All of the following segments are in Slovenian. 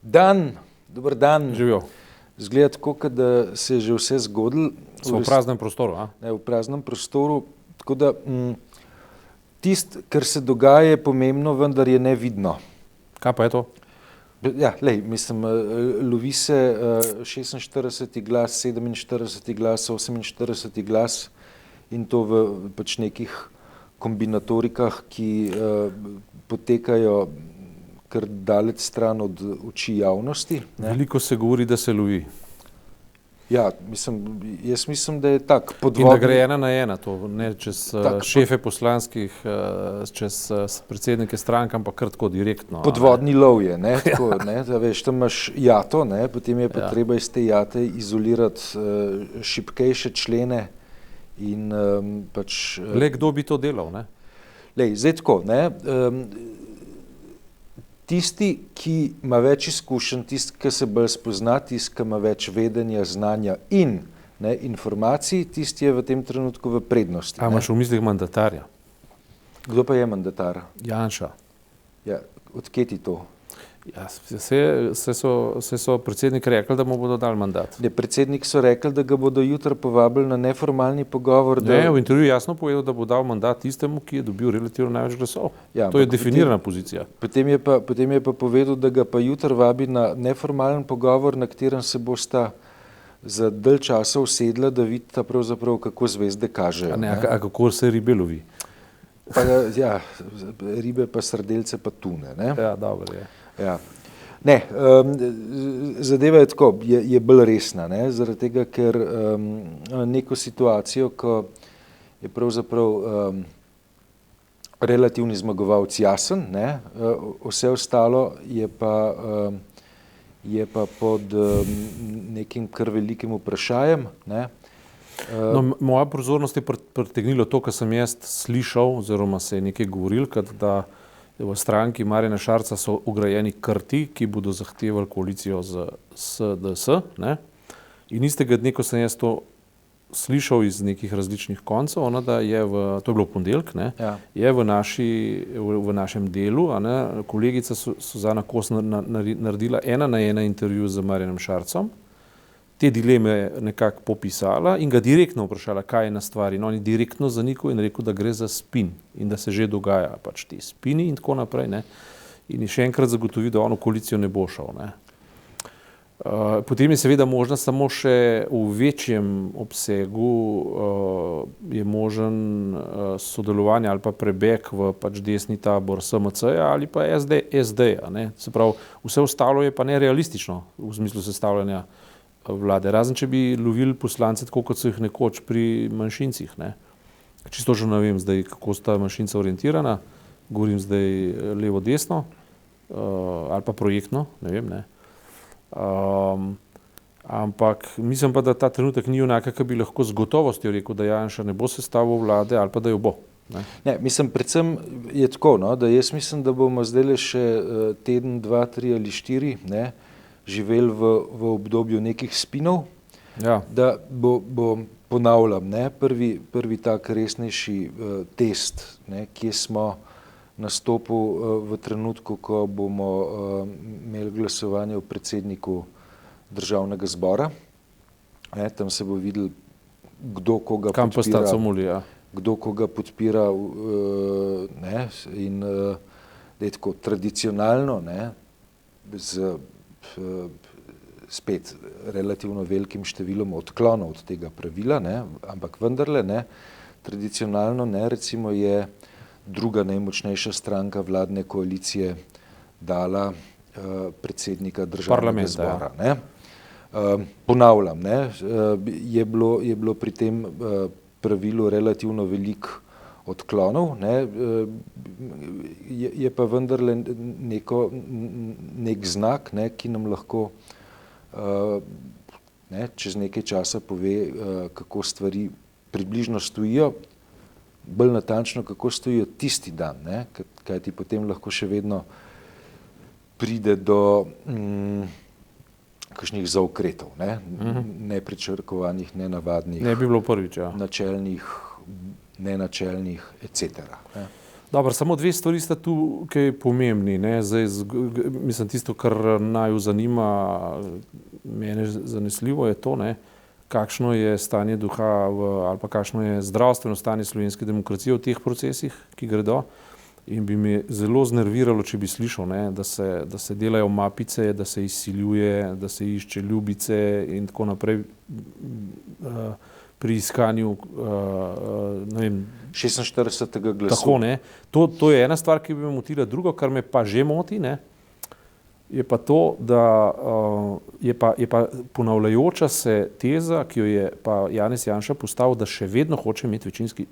Dober dan. Živijo. Zgleda tako, kot da se je že vse zgodilo. Smo v praznem prostoru, a? Ne, v praznem prostoru. Tako da tisto, kar se dogaja, je pomembno, vendar je nevidno. Kaj pa je to? Ja, lej, mislim, lovi se 46. glas, 47. glas, 48. glas in to v pač nekih kombinatorikah, ki potekajo kar daleč stran od oči javnosti. Ne. Veliko se govori, da se lovi. Ja, jaz mislim, da je tak podvodni. In da gre ena na ena, to ne čez šefe poslanskih, čez predsednike strank, ampak kar tako direktno. Podvodni lov je, ne, tako, ne, da veš, tam imaš jato, ne, potem je pa treba iz te jate izolirati šibkejše člene in pač. Le kdo bi to delal, ne? Lej, zdaj tako, ne, tisti, ki ima več izkušenj, tisti, ki se bolj spozna, tisti, ki ima več vedenja, znanja in informacij, tisti je v tem trenutku v prednosti. A imaš v mislih mandatarja? Kdo pa je mandatar? Janša. Ja, odkje ti to? Ja, se so predsednik rekli, da mu bodo dali mandat. Ne, predsednik so rekli, da ga bodo jutri povabili na neformalni pogovor. Ne, v intervjuju jasno povedal, da bo dal mandat tistemu, ki je dobil relativno največ glasov. Ja, to je definirana pozicija. Potem je pa povedal, da ga pa jutri vabi na neformalen pogovor, na katerem se bosta za dalj časa usedla, da vidita pravzaprav, kako zvezde kažejo. A kako se ribe lovi? Pa, ja, ribe pa srdelce pa tune. Ne? Ja, dobro je. Ja. Ne, zadeva je tako, je bolj resna, ne, zaradi tega, ker neko situacijo, ko je pravzaprav relativni zmagovalec jasen, ne, vse ostalo je pa pod nekim kar velikim vprašajem, ne. No, moja pozornost je pritegnilo to, kar sem jaz slišal, oziroma se je nekaj govoril, da v stranki Marjana Šarca so ugrajeni krti, ki bodo zahtevali koalicijo z SDS, ne? In istega dne, ko sem jaz to slišal iz nekih različnih koncev, da je to je bilo v ponedeljek, ne? Ja. Je v našem delu, kolegica Suzana Kos naredila ena na ena intervju z Marjanom Šarcem, te dileme nekako popisala in ga direktno vprašala, kaj je na stvari. In on je direktno zanikal in rekel, da gre za spin in da se že dogaja pač ti spini in tako naprej, ne. In je še enkrat zagotovil, da on v koalicijo ne bo šel, ne. Potem je seveda možno samo še v večjem obsegu je možen sodelovanje ali pa prebeg v pač desni tabor SMC-ja ali pa SD-ja, ne. Se pravi, vse ostalo je pa nerealistično v smislu sestavljanja vlade, razen če bi lovili poslance tako, kot so jih nekoč pri manjšincih, ne. Čisto že ne vem zdaj, kako sta manjšinca orientirana, govorim zdaj levo-desno ali pa projektno, ne vem, ne. Ampak mislim pa, da ta trenutek ni onaka, ki bi lahko z gotovostjo rekel, da Janša ne bo sestavil vlade ali pa da jo bo. Ne, mislim, predvsem je tako, no, da jaz mislim, da bomo zdajle še teden, 2, 3 ali 4, ne, živeli v obdobju nekih spinov, ja. Da bo ponavljam, ne, prvi tak resnejši test, ne, kje smo nastopil v trenutku, ko bomo imeli glasovanje o predsedniku državnega zbora, ne, tam se bo videl, kdo koga kam podpira, ja. kdo koga podpira, ne, in da je tako tradicionalno, ne, spet relativno velikim številom odklonov od tega pravila, ne, ampak vendarle, ne, tradicionalno, ne, recimo je druga najmočnejša stranka vladne koalicije dala predsednika državnega zbora, ne. Ponavljam, ne, je bilo pri tem pravilu relativno veliko odklonov, ne, je pa vendarle nek znak, ne, ki nam lahko ne, čez nekaj časa pove, kako stvari približno stojijo, bolj natančno, kako stojijo tisti dan, ne, kajti potem lahko še vedno pride do kakšnih zaokretov, ne, nepričakovanih, nenavadnih, ne bi bilo prvič, ja. Načelnih, nenačelnih, etc. Dobro, samo dve stvari sta tu, ki je pomembni. Ne? Zdaj, mislim, tisto, kar naju zanima, mene zanesljivo je to, ne? Kakšno je stanje duha ali pa kakšno je zdravstveno stanje slovenske demokracije v teh procesih, ki gredo. In bi me zelo znerviralo, če bi slišal, ne? Da se delajo mapice, da se izsiljuje, da se išče ljubice in tako naprej pri iskanju, ne vem, 46. glasu. Tako, ne. To je ena stvar, ki bi me motila. Drugo, kar me pa že moti, ne, je pa to, da je pa ponavljajoča se teza, ki jo je pa Janez Janša postavil, da še vedno hoče imeti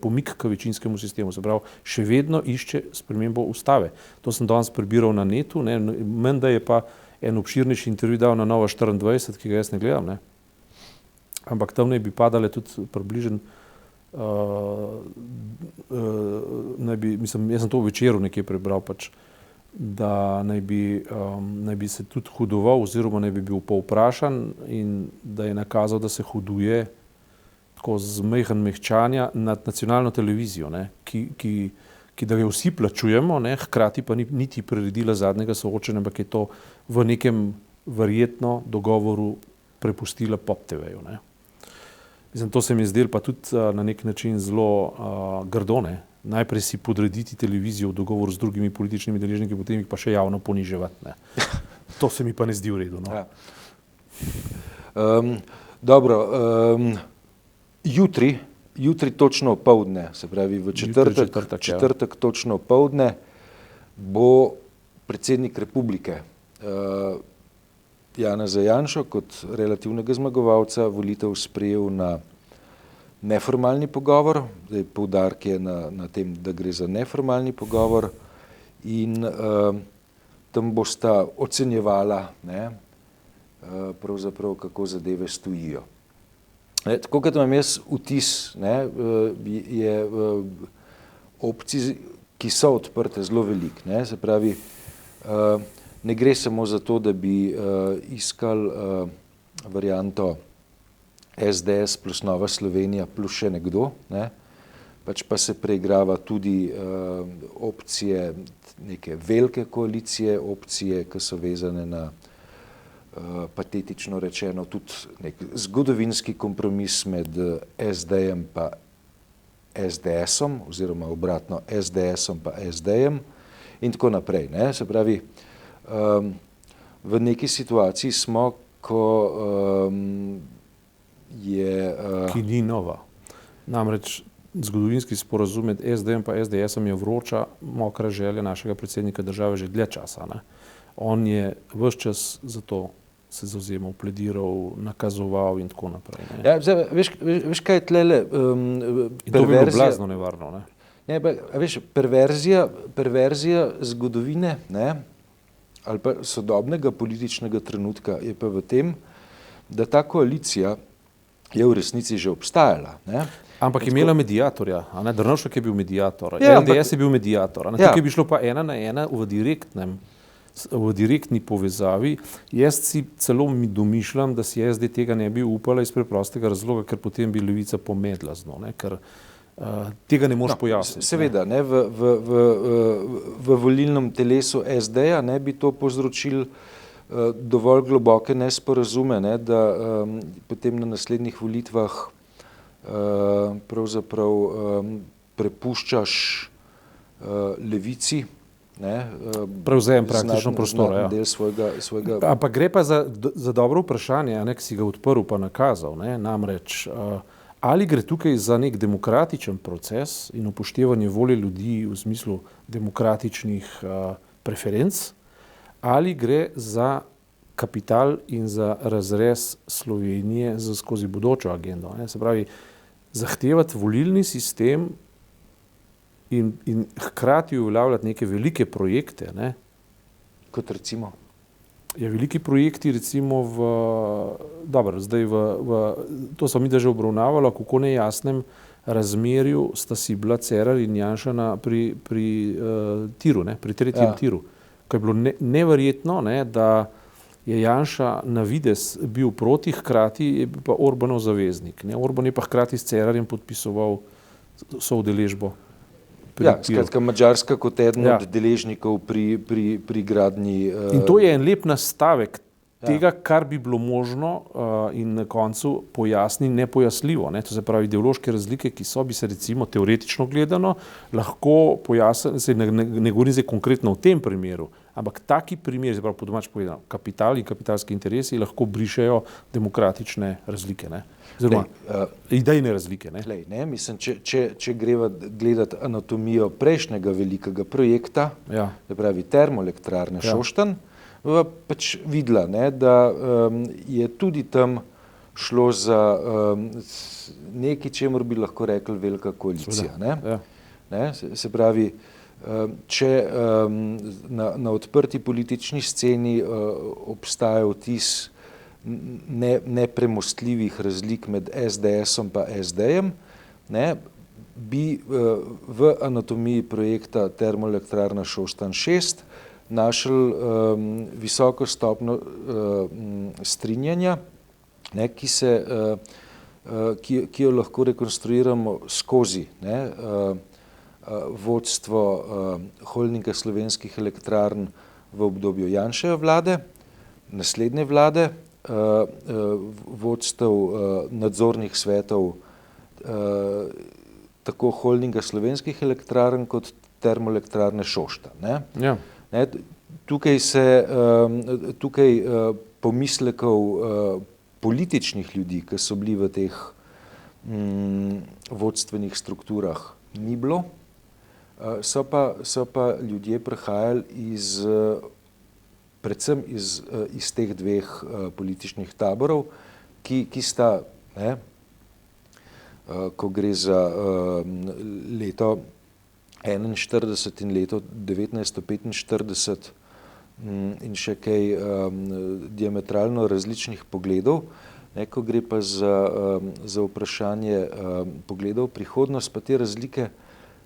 pomik k večinskemu sistemu. Se pravi, še vedno išče spremembo ustave. To sem danes prebiral na netu, ne. Menda je pa en obširnejši intervju dal na Nova 24, ki ga jaz ne gledam, ne. Ampak tam naj bi padale tudi približno jaz sem to v Večeru nekje prebral, pač, da naj bi se tudi hudoval oziroma naj bi bil povprašan in da je nakazal, da se huduje tako z mehčanja nad nacionalno televizijo, ne, ki da jo vsi plačujemo, ne, hkrati pa niti priredila zadnjega soočenja, ampak je to v nekem verjetno dogovoru prepustila Pop TV-ju, ne. Mislim, to se mi je zdelo pa tudi na nek način zelo grdo, ne. Najprej si podrediti televizijo v dogovoru z drugimi političnimi deležniki, potem jih pa še javno poniževati, ne. To se mi pa ne zdi v redu, no. Ja. Dobro, jutri točno opoldne, se pravi v četrtek točno opoldne bo predsednik republike Janeza Janšo kot relativnega zmagovalca volitev sprejel na neformalni pogovor. Zdaj poudarek je na tem, da gre za neformalni pogovor in tam bosta ocenjevala, ne, pravzaprav kako zadeve stojijo. Tako kot imam jaz vtis, ne, je opcij, ki so odprte, zelo veliko, ne, se pravi, ne gre samo za to, da bi iskali varianto SDS plus Nova Slovenija plus še nekdo, ne, pač pa se preigrava tudi opcije neke velike koalicije, opcije, ki so vezane na patetično rečeno tudi nek zgodovinski kompromis med SD-jem pa SDS-om oziroma obratno SDS-om pa SD-jem in tako naprej, ne, se pravi, v neki situaciji smo, ko je... Ki ni nova. Namreč zgodovinski sporazum med SD-jem pa SDS-om je vroča, mokra želja našega predsednika države že dlje časa, ne. On je ves čas za to se zavzemal, plediral, nakazoval in tako naprej, ne. Ja, zdaj, veš kaj je tlele in to bi bilo blazno nevarno, ne. Ne, pa, veš, perverzija zgodovine, ne, ali pa sodobnega političnega trenutka je pa v tem, da ta koalicija je v resnici že obstajala, ne. Ampak je imela mediatorja, a ne, Drnovšek je bil mediator, ja, LDS je bil mediator, a ne, ja. Tukaj bi šlo pa ena na ena v direktni povezavi. Jaz si celo domišljam, da si SD tega ne bi upala iz preprostega razloga, ker potem bi levica pomedla z njo, ne, ker tega ne moreš pojasniti. Seveda, ne, v volilnem telesu SD-ja ne bi to povzročilo dovolj globoke nesporazume, ne, da potem na naslednjih volitvah pravzaprav prepuščaš levici, ne, prevzem praktično prostora, ja. Del svojega... Ampak gre pa za dobro vprašanje, a ne, ki si ga odprl pa nakazal, ne, namreč ali gre tukaj za nek demokratičen proces in upoštevanje volje ljudi v smislu demokratičnih preferenc, ali gre za kapital in za razrez Slovenije skozi bodočo agendo, ne. Se pravi, zahtevati volilni sistem in hkrati uveljavljati neke velike projekte, ne. Kot recimo? Ja, veliki projekti recimo zdaj to so mi da že obravnavalo, kako nejasnem razmerju sta si bila Cerar in Janša pri tiru, ne, pri tretjem tiru. Ko je bilo neverjetno, ne, da je Janša na videz bil proti, hkrati je bil pa Orbanov zaveznik, ne. Orban je pa hkrati s Cerarjem podpisoval soudeležbo skratka, Madžarska kot eden Ja. od deležnikov pri gradnji. In to je en lep nastavek tega, kar bi bilo možno in na koncu pojasni nepojasnljivo. Ne? To se pravi, ideološke razlike, ki so, bi se recimo teoretično gledano lahko pojasnili, ne govorim zdaj konkretno v tem primeru, ampak taki primeri, se pravi po domač povedano, kapital in kapitalski interesi lahko brišejo demokratične razlike. Ne? Oziroma, idejne razlike. Ne? Ne? Mislim, če greva gledati anatomijo prejšnjega velikega projekta, se pravi termoelektrarne Šoštanj, pač videla, ne, da je tudi tam šlo za nekaj, čemur bi lahko rekli velika koalicija. Ne? Se pravi, če na odprti politični sceni obstaja vtis nepremostljivih razlik med SDS-om pa SD-jem, ne, bi v anatomiji projekta termoelektrarna Šoštanj 6 našli visoko stopnjo strinjanja, ne, ki jo lahko rekonstruiramo skozi vodstvo holdinga Slovenskih elektrarn v obdobju Janševe vlade, naslednje vlade, vodstev nadzornih svetov tako holdinga Slovenskih elektrarn kot termoelektrarne Šoštanj. Ne? Tukaj pomislekov političnih ljudi, ki so bili v teh vodstvenih strukturah, ni bilo. So pa ljudje prihajali predvsem iz teh dveh političnih taborov, ki sta, ne, ko gre za leto 1941 in leto 1945 in še kaj diametralno različnih pogledov, ne, ko gre pa za vprašanje pogledov v prihodnost, pa te razlike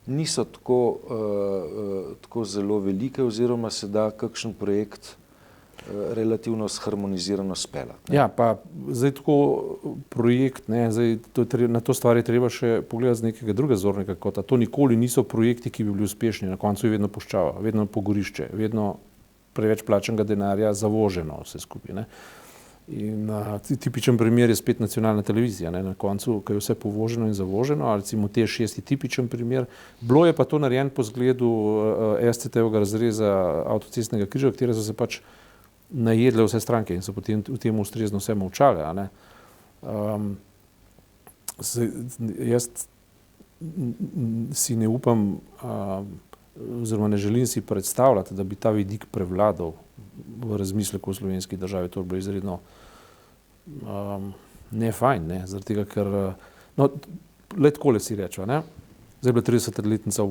niso tako zelo velike oziroma se da kakšen projekt relativno sharmonizirano speljati. Ja, pa zdaj tako projekt, ne, zdaj na to stvar je treba še pogledati z nekega drugega zornega kota. To nikoli niso projekti, ki bi bili uspešni. Na koncu je vedno puščava, vedno pogorišče, vedno preveč plačanega denarja zavoženo vse skupaj. Ne. In tipičen primer je spet nacionalna televizija. Ne. Na koncu, ko je vse povoženo in zavoženo, recimo T6 je tipičen primer. Bilo je pa to narejen po zgledu SCT-ovega razreza avtocestnega križa, katere so se pač najedle vse stranke in so potem v tem ustrezno vse molčale. Jaz si ne upam oziroma ne želim si predstavljati, da bi ta vidik prevladal v razmisleku v slovenski državi. To bi bilo izredno ne fajn, ne, zaradi tega, ker le takole si rečeva, ne. Zdaj je bila 30-letnica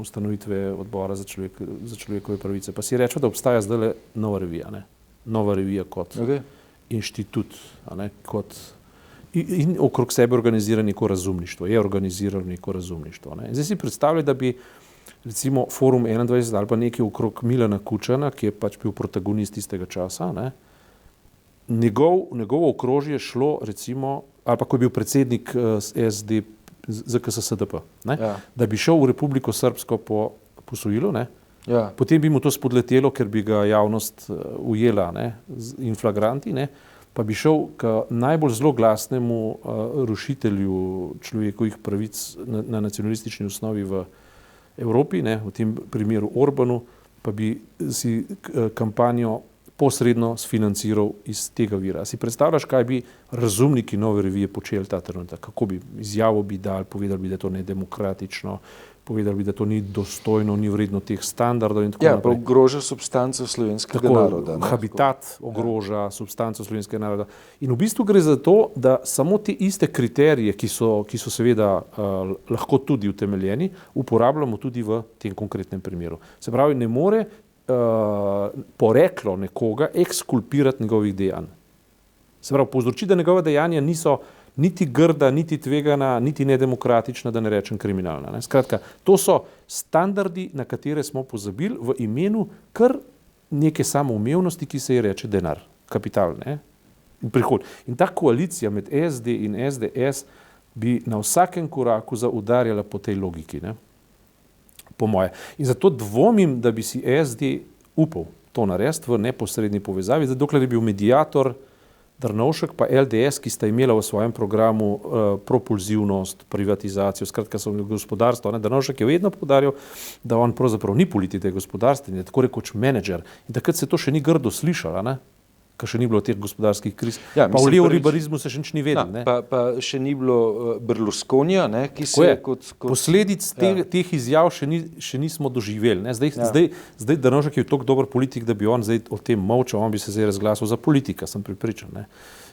ustanovitve odbora za človekove pravice. Pa si rečeva, da obstaja zdaj nova revija, ne? Nova revija kot inštitut, ne? In okrog sebe organizira neko razumništvo, je organizirano neko razumništvo. Ne? Zdaj si predstavljaj, da bi recimo Forum 21 ali pa nekaj okrog Milana Kučana, ki je pač bil protagonist tistega časa, ne? Njegovo okrožje šlo recimo, ali pa ko je bil predsednik SD ZKSSDP, da bi šel v Republiko Srbsko po posojilo, ne? Potem bi mu to spodletelo, ker bi ga javnost ujela, ne? In flagranti, ne? Pa bi šel k najbolj zloglasnemu rušitelju človekovih pravic na nacionalistični osnovi v Evropi, ne? V tem primeru Orbanu, pa bi si kampanjo posredno sfinanciral iz tega vira. Si predstavljaš, kaj bi razumniki nove revije počeli ta trenutek? Kako bi izjavo bi dali, povedali bi, da je to nedemokratično, povedali bi, da to ni dostojno, ni vredno teh standardov in tako naprej. Pa ogroža substanco slovenskega naroda. Habitat ogroža substanco slovenskega naroda. In v bistvu gre za to, da samo te iste kriterije, ki so seveda lahko tudi utemeljeni, uporabljamo tudi v tem konkretnem primeru. Se pravi, ne more poreklo nekoga ekskulpirati njegovih dejanj. Se pravi, povzročiti, da njegova dejanja niso niti grda, niti tvegana, niti nedemokratična, da ne rečem kriminalna. Ne? Skratka, to so standardi, na katere smo pozabili v imenu kar neke samoumevnosti, ki se ji reče denar, kapital, ne? In prihod. In ta koalicija med SD in SDS bi na vsakem koraku zaudarjala po tej logiki, ne? po moje. In zato dvomim, da bi si SD upal to narediti v neposredni povezavi, zdaj dokler je bil mediator Drnovšek pa LDS, ki sta imela v svojem programu propulzivnost, privatizacijo, skratka so gospodarstvo. Drnovšek je vedno poudarjal, da on pravzaprav ni politik, da je gospodarstvenik, tako rekoč menedžer. In takrat se to še ni grdo slišalo, ker še ni bilo teh gospodarskih kriz. Ja, pa v neoliberalizmu se še nič ni vedel. Pa še ni bilo Berlusconija, ki se je kot... Posledic teh izjav še nismo doživeli. Zdaj Drnovšek je toliko dober politik, da bi on zdaj o tem molčal, on bi se zdaj razglasil za politika, sem pripričan.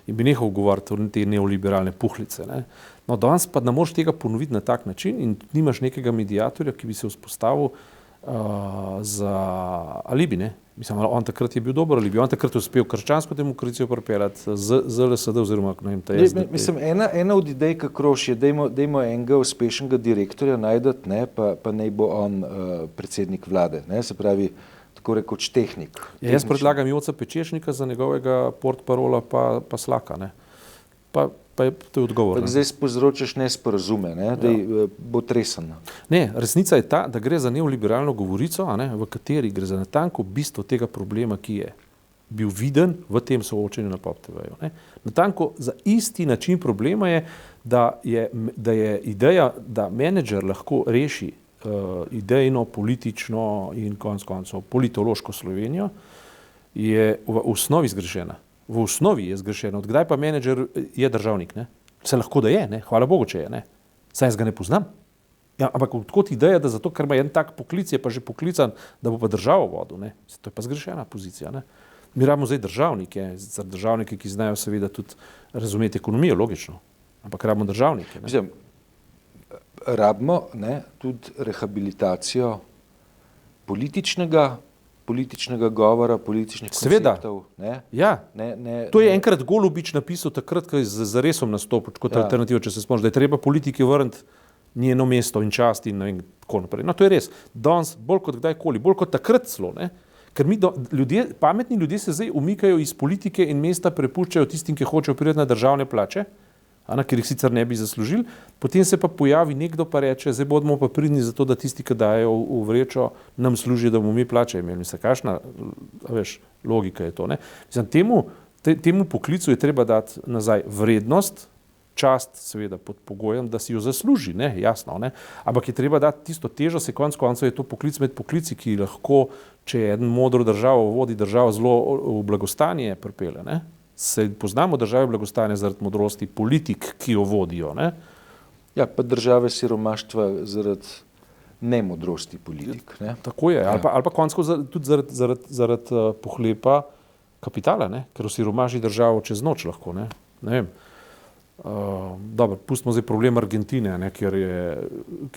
In bi nehal govoriti o te neoliberalne puhlice. No, danes pa ne moreš tega ponoviti na tak način in nimaš nekega mediatorja, ki bi se vzpostavil za alibi, Mislim, on takrat je bil dober alibi, on takrat je uspel krščansko demokracijo pripeljati z LSD oziroma SD. Mislim, ena od idej, kakroš je, dajmo enega uspešnega direktorja najdeti, pa naj bo on predsednik vlade, se pravi, tako rekoč tehnik. Jaz predlagam Joca Pečešnika za njegovega portparola pa Slaka, Pa je to odgovor. Zdaj povzročaš nesporazume, da bo tresen. Ne, resnica je ta, da gre za neoliberalno govorico, v kateri gre za natanko bistvo tega problema, ki je bil viden v tem soočenju na Pop TV-ju. Natanko za isti način problema je, da je ideja, da menedžer lahko reši idejno, politično in konec koncev politološko Slovenijo, je v osnovi zgrešena. V osnovi je zgrešeno. Odkdaj pa menedžer je državnik? Se lahko da je, hvala Bogu, če je. Saj jaz ga ne poznam. Ja, ampak odkot ideja, da zato, ker ima en tak poklic, je pa že poklican, da bo pa državo vodil. To je pa zgrešena pozicija. Mi rabimo zdaj državnike, ki znajo seveda tudi razumeti ekonomijo, logično. Ampak rabimo državnike. Mislim, rabimo tudi rehabilitacijo političnega govora, političnih konceptov. Ja. To je enkrat Golubič napisal takrat, ko je z Resom nastopil kot alternativo, če se spomniš, da je treba politiki vrniti njeno mesto in čast in tako naprej. No, to je res. Danes bolj kot kdajkoli, bolj kot takrat celo, ker pametni ljudje se zdaj umikajo iz politike in mesta prepuščajo tistim, ki hočejo priti na državne plače, ker jih sicer ne bi zaslužili, potem se pa pojavi nekdo pa reče, zdaj bomo pa pridni za to, da tisti, ki dajo v vrečo, nam služi, da bomo mi plače imeli. Mislim, kakšna logika je to. Mislim, temu poklicu je treba dati nazaj vrednost, čast seveda pod pogojem, da si jo zasluži, jasno. Ampak je treba dati tisto težo, se konec koncev je to poklic med poklici, ki lahko, če je eden modro državo vodi državo zelo v blagostanje pripelje, Se poznamo države blagostanja zaradi modrosti politik, ki jo vodijo. Ja, pa države siromaštva zaradi nemodrosti politik. Tako je, ali pa konsko tudi zaradi pohlepa kapitala, ker osiromaši državo čez noč lahko. Ne vem. Dobro, pustimo zdaj problem Argentine, kjer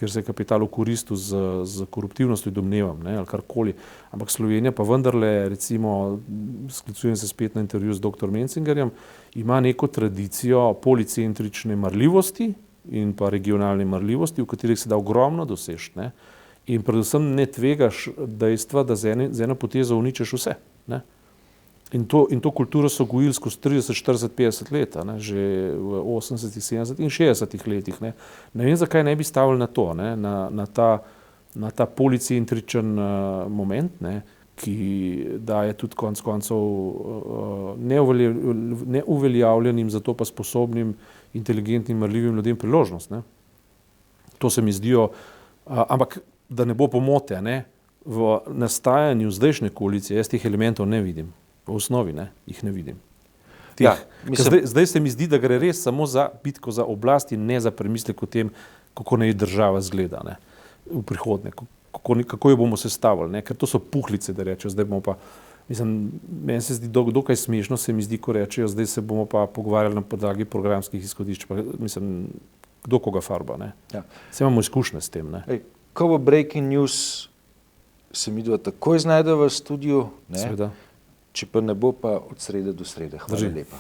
se je kapital okoristil z koruptivnostjo, domnevam, ali karkoli. Ampak Slovenija pa vendarle, recimo, sklicujem se spet na intervju z dr. Mencingerjem, ima neko tradicijo policentrične marljivosti in pa regionalne marljivosti, v katerih se da ogromno doseči. In predvsem ne tvegaš dejstva, da z eno potezo uničeš vse. In to kulturo so gojili skozi 30, 40, 50 let, že v 80, 70 in 60 letih. Ne vem, zakaj ne bi stavili na to, na ta policentričen moment, ki daje tudi konec koncev neuveljavljenim, zato pa sposobnim, inteligentnim, marljivim ljudem priložnost. To se mi zdijo, ampak da ne bo pomote, v nastajanju zdajšnje koalicije jaz teh elementov ne vidim. V osnovi jih ne vidim. Zdaj se mi zdi, da gre res samo za bitko za oblast in ne za premislek o tem, kako naj država zgleda v prihodnje, kako jo bomo sestavili, ker to so puhlice, da rečejo, zdaj bomo pa, meni se zdi dokaj smešno, se mi zdi, ko rečejo, zdaj se bomo pa pogovarjali na podlagi programskih izhodišč, kdo koga farba, Se imamo izkušnje s tem. Ko bo breaking news, se mi dva takoj znajdeva v studiu, Seveda. Če pa ne bo, pa od srede do srede. Hvala lepa.